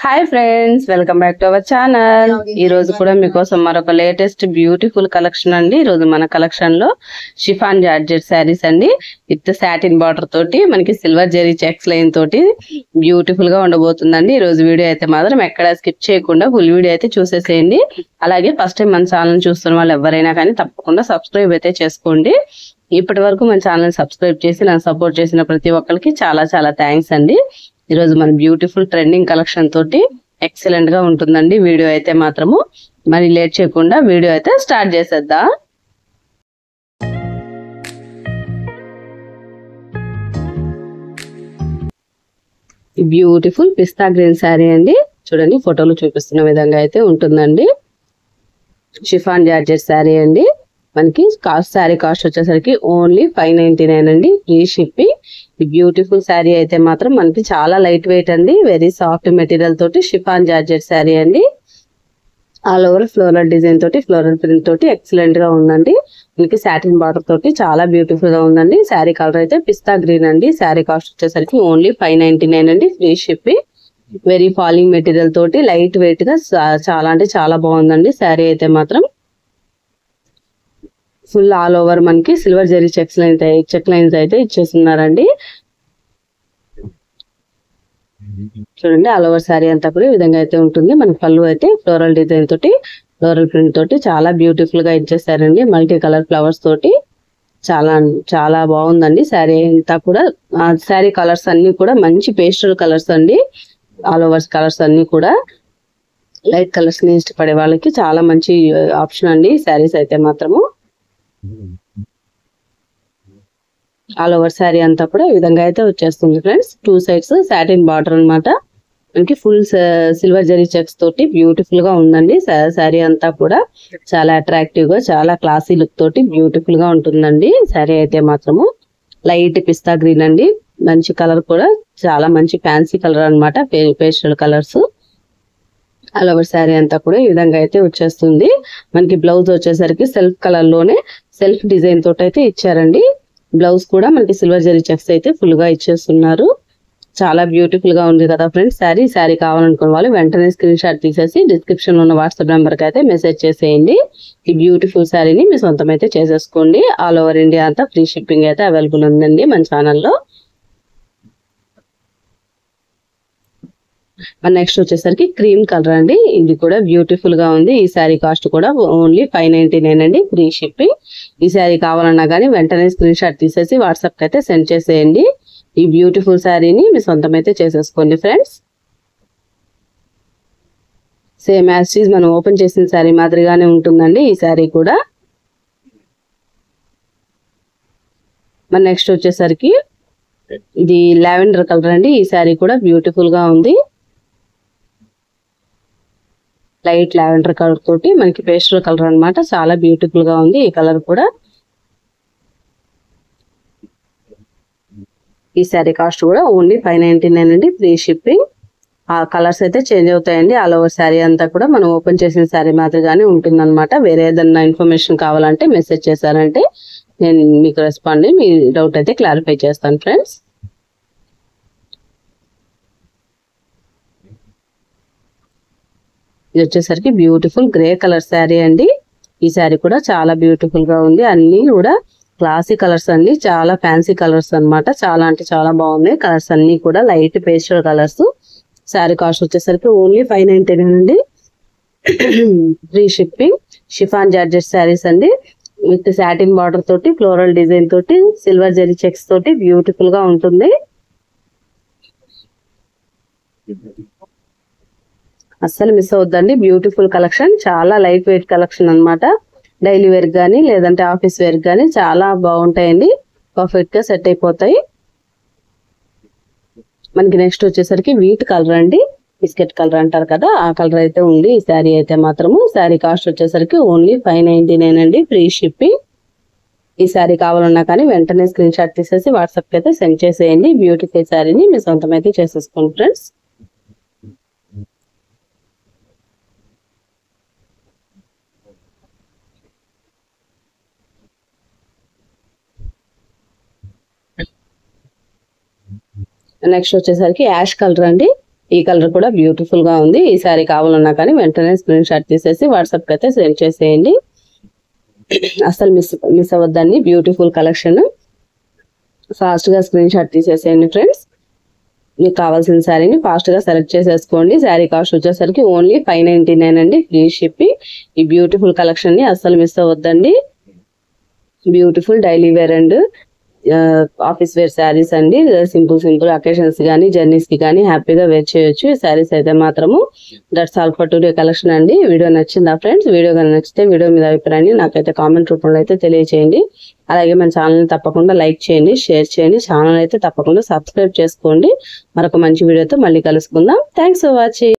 Hi friends, welcome back to our channel. ఈ రోజు కూడా మీకోసం మరొక లేటెస్ట్ బ్యూటిఫుల్ కలెక్షన్ అండి. ఈ రోజు మన కలెక్షన్ లో షిఫాన్ జార్జెట్ శారీస్ అండి, విత్ సాటిన్ బార్డర్ తోటి మనకి సిల్వర్ జెరీ చెక్స్ లైన్ తోటి బ్యూటిఫుల్ గా ఉండబోతుందండి. ఈ రోజు వీడియో అయితే మాత్రం ఎక్కడ స్కిప్ చేయకుండా ఫుల్ వీడియో అయితే చూసేసేయండి. అలాగే ఫస్ట్ టైం మన ఛానల్ చూస్తున్న వాళ్ళు ఎవరైనా కానీ తప్పకుండా సబ్స్క్రైబ్ అయితే చేసుకోండి. ఇప్పటి వరకు మన ఛానల్ సబ్స్క్రైబ్ చేసి నన్ను సపోర్ట్ చేసిన ప్రతి ఒక్కరికి చాలా చాలా థ్యాంక్స్ అండి. ఈ రోజు మన బ్యూటిఫుల్ ట్రెండింగ్ కలెక్షన్ తోటి ఎక్సలెంట్ గా ఉంటుందండి వీడియో అయితే మాత్రము. మరి లేట్ చేయకుండా వీడియో అయితే స్టార్ట్ చేసేద్దాం. బ్యూటిఫుల్ పిస్తా గ్రీన్ శారీ అండి, చూడండి ఫోటోలు చూపిస్తున్న విధంగా అయితే ఉంటుందండి. షిఫాన్ జార్జెట్ శారీ అండి. మనకి శారీ కాస్ట్ వచ్చేసరికి ఓన్లీ 599 అండి, ఫ్రీ షిప్పింగ్. ఈ బ్యూటిఫుల్ శారీ అయితే మాత్రం మనకి చాలా లైట్ వెయిట్ అండి, వెరీ సాఫ్ట్ మెటీరియల్ తోటి షిఫాన్ జార్జెట్ శారీ అండి. ఆల్ ఓవర్ ఫ్లోరల్ డిజైన్ తోటి, ఫ్లోరల్ ప్రింట్ తోటి ఎక్సలెంట్ గా ఉందండి. మనకి సాటిన్ బార్డర్ తోటి చాలా బ్యూటిఫుల్ గా ఉందండి. శారీ కలర్ అయితే పిస్తా గ్రీన్ అండి. శారీ కాస్ట్ వచ్చేసరికి ఓన్లీ 599 అండి, free shipping. Very falling material తోటి లైట్ వెయిట్ గా చాలా అంటే చాలా బాగుందండి శారీ అయితే మాత్రం. ఫుల్ ఆల్ ఓవర్ మనకి సిల్వర్ జెరీ చెక్ లైన్స్ అయితే ఇచ్చేస్తున్నారండి. చూడండి ఆల్ ఓవర్ శారీ అంతా కూడా ఈ విధంగా అయితే ఉంటుంది. మనకి పళ్ళు అయితే ఫ్లోరల్ డిజైన్ తోటి, ఫ్లోరల్ ప్రింట్ తోటి చాలా బ్యూటిఫుల్ గా ఇచ్చేసారండి. మల్టీ కలర్ ఫ్లవర్స్ తోటి చాలా చాలా బాగుందండి శారీ అంతా కూడా. శారీ కలర్స్ అన్ని కూడా మంచి పేస్టల్ కలర్స్ అండి. ఆల్ ఓవర్స్ కలర్స్ అన్ని కూడా లైట్ కలర్స్ ని ఇష్టపడే వాళ్ళకి చాలా మంచి ఆప్షన్ అండి శారీస్ అయితే మాత్రము. ఆల్ ఓవర్ శారీ అంతా కూడా ఈ విధంగా అయితే వచ్చేస్తుంది friends. Two sides satin border అన్నమాట. మనకి ఫుల్ సిల్వర్ జరీ చెక్స్ తోటి బ్యూటిఫుల్ గా ఉందండి శారీ అంతా కూడా. చాలా అట్రాక్టివ్ గా, చాలా క్లాసీ లుక్ తోటి బ్యూటిఫుల్ గా ఉంటుందండి శారీ అయితే మాత్రము. లైట్ పిస్తా గ్రీన్ అండి, మంచి కలర్ కూడా చాలా మంచి ఫ్యాన్సీ కలర్ అన్నమాట, pastel colours. All over sari అంతా కూడా ఈ విధంగా అయితే వచ్చేస్తుంది. మనకి బ్లౌజ్ వచ్చేసరికి సెల్ఫ్ కలర్ లోనే సెల్ఫ్ డిజైన్ తోటి అయితే ఇచ్చారండి. బ్లౌజ్ కూడా మనకి సిల్వర్ జరీ చెక్స్ అయితే ఫుల్ గా ఇచ్చేస్తున్నారు. చాలా బ్యూటిఫుల్ గా ఉంది కదా ఫ్రెండ్స్ శారీ కావాలనుకున్న వాళ్ళు వెంటనే స్క్రీన్ షాట్ తీసేసి డిస్క్రిప్షన్ లో ఉన్న వాట్సాప్ నెంబర్ కి అయితే మెసేజ్ చేసేయండి. ఈ బ్యూటిఫుల్ శారీని మీ సొంతం అయితే చేసేసుకోండి. ఆల్ ఓవర్ ఇండియా అంతా ఫ్రీ షిప్పింగ్ అయితే అవైలబుల్ ఉందండి మన ఛానల్లో. నెక్స్ట్ వచ్చేసరికి క్రీమ్ కలర్ అండి. ఇది కూడా బ్యూటిఫుల్ గా ఉంది. ఈ శారీ కాస్ట్ కూడా ఓన్లీ 599 అండి, ఫ్రీ షిప్పింగ్. ఈ శారీ కావాలన్నా కానీ వెంటనే స్క్రీన్ షాట్ తీసేసి వాట్సాప్ కి అయితే సెండ్ చేసేయండి. ఈ బ్యూటిఫుల్ శారీని మీ సొంతం అయితే చేసేసుకోండి friends. Same as it is మనం ఓపెన్ చేసిన శారీ మాదిరిగానే ఉంటుందండి ఈ శారీ కూడా. నెక్స్ట్ వచ్చేసరికి ఇది లావెండర్ కలర్ అండి. ఈ శారీ కూడా బ్యూటిఫుల్ గా ఉంది. లైట్ లావెండర్ కలర్ తోటి మనకి పేస్టల్ కలర్ అన్నమాట. చాలా బ్యూటిఫుల్ గా ఉంది ఈ కలర్ కూడా. ఈ శారీ కాస్ట్ కూడా ఓన్లీ 599 అండి, ఫ్రీ షిప్పింగ్. ఆ కలర్స్ అయితే చేంజ్ అవుతాయండి. ఆల్ ఓవర్ శారీ అంతా కూడా మనం ఓపెన్ చేసిన శారీ మాదిరిగానే ఉంటుంది అనమాట. వేరే ఏదన్నా ఇన్ఫర్మేషన్ కావాలంటే మెసేజ్ చేశారంటే నేను మీకు రెస్పాండ్ మీ డౌట్ అయితే క్లారిఫై చేస్తాను ఫ్రెండ్స్. ఇది వచ్చేసరికి బ్యూటిఫుల్ గ్రే కలర్ శారీ అండి. ఈ శారీ కూడా చాలా బ్యూటిఫుల్ గా ఉంది. అన్ని కూడా క్లాసీ కలర్స్ అండి, చాలా ఫ్యాన్సీ కలర్స్ అన్నమాట. చాలా అంటే చాలా బాగున్నాయి కలర్స్ అన్ని కూడా light pastel colours. Sari cost వచ్చేసరికి ఓన్లీ 599 అండి, free shipping. Chiffon georgette saris అండి, విత్ సాటిన్ బార్డర్ తోటి, ఫ్లోరల్ డిజైన్ తోటి, సిల్వర్ జెరీ చెక్స్ తోటి బ్యూటిఫుల్ గా ఉంటుంది. అస్సలు మిస్ అవుద్దండి బ్యూటిఫుల్ కలెక్షన్. చాలా లైట్ వెయిట్ కలెక్షన్ అన్నమాట. డైలీ వేర్ గానీ లేదంటే ఆఫీస్ వేర్ గానీ చాలా బాగుంటాయండి, పర్ఫెక్ట్ గా సెట్ అయిపోతాయి. మనకి నెక్స్ట్ వచ్చేసరికి వీట్ కలర్ అండి, బిస్కెట్ కలర్ అంటారు కదా, ఆ కలర్ అయితే ఉంది ఈ శారీ అయితే మాత్రము. శారీ కాస్ట్ వచ్చేసరికి ఓన్లీ 599 అండి, ఫ్రీ షిప్పింగ్. ఈ శారీ కావాలన్నా కానీ వెంటనే స్క్రీన్ షాట్ తీసేసి వాట్సాప్ కి అయితే సెండ్ చేసేయండి. బ్యూటిఫుల్ శారీని మీ సొంతం అయితే చేసేసుకోండి ఫ్రెండ్స్. నెక్స్ట్ వచ్చేసరికి యాష్ కలర్ అండి. ఈ కలర్ కూడా బ్యూటిఫుల్ గా ఉంది. ఈ శారీ కావాలన్నా కానీ వెంటనే స్క్రీన్ షాట్ తీసేసి వాట్సాప్ కి అయితే సెండ్ చేసేయండి. అసలు మిస్ అవ్వద్దండి. Beautiful collection. ఫాస్ట్ గా స్క్రీన్ షాట్ తీసేసేయండి ఫ్రెండ్స్. మీకు కావాల్సిన శారీని ఫాస్ట్ గా సెలెక్ట్ చేసేసుకోండి. శారీ కాస్ట్ వచ్చేసరికి ఓన్లీ 599 అండి, ఫ్రీ షిప్పింగ్. ఈ బ్యూటిఫుల్ కలెక్షన్ ని అస్సలు మిస్ అవ్వద్దండి. Beautiful daily wear and office wear saris అండి. సింపుల్ అకేషన్స్ కానీ జర్నీస్ కి కానీ హ్యాపీగా వేర్ చేయొచ్చు ఈ శారీస్ అయితే మాత్రము. That's all for today collection అండి. వీడియో నచ్చిందా ఫ్రెండ్స్? వీడియో కానీ నచ్చితే వీడియో మీద అభిప్రాయాన్ని నాకైతే కామెంట్ రూపంలో అయితే తెలియచేయండి. అలాగే మన ఛానల్ని తప్పకుండా లైక్ చేయండి, షేర్ చేయండి. ఛానల్ అయితే తప్పకుండా సబ్స్క్రైబ్ చేసుకోండి. మరొక మంచి వీడియోతో మళ్ళీ కలుసుకుందాం. Thanks for watching.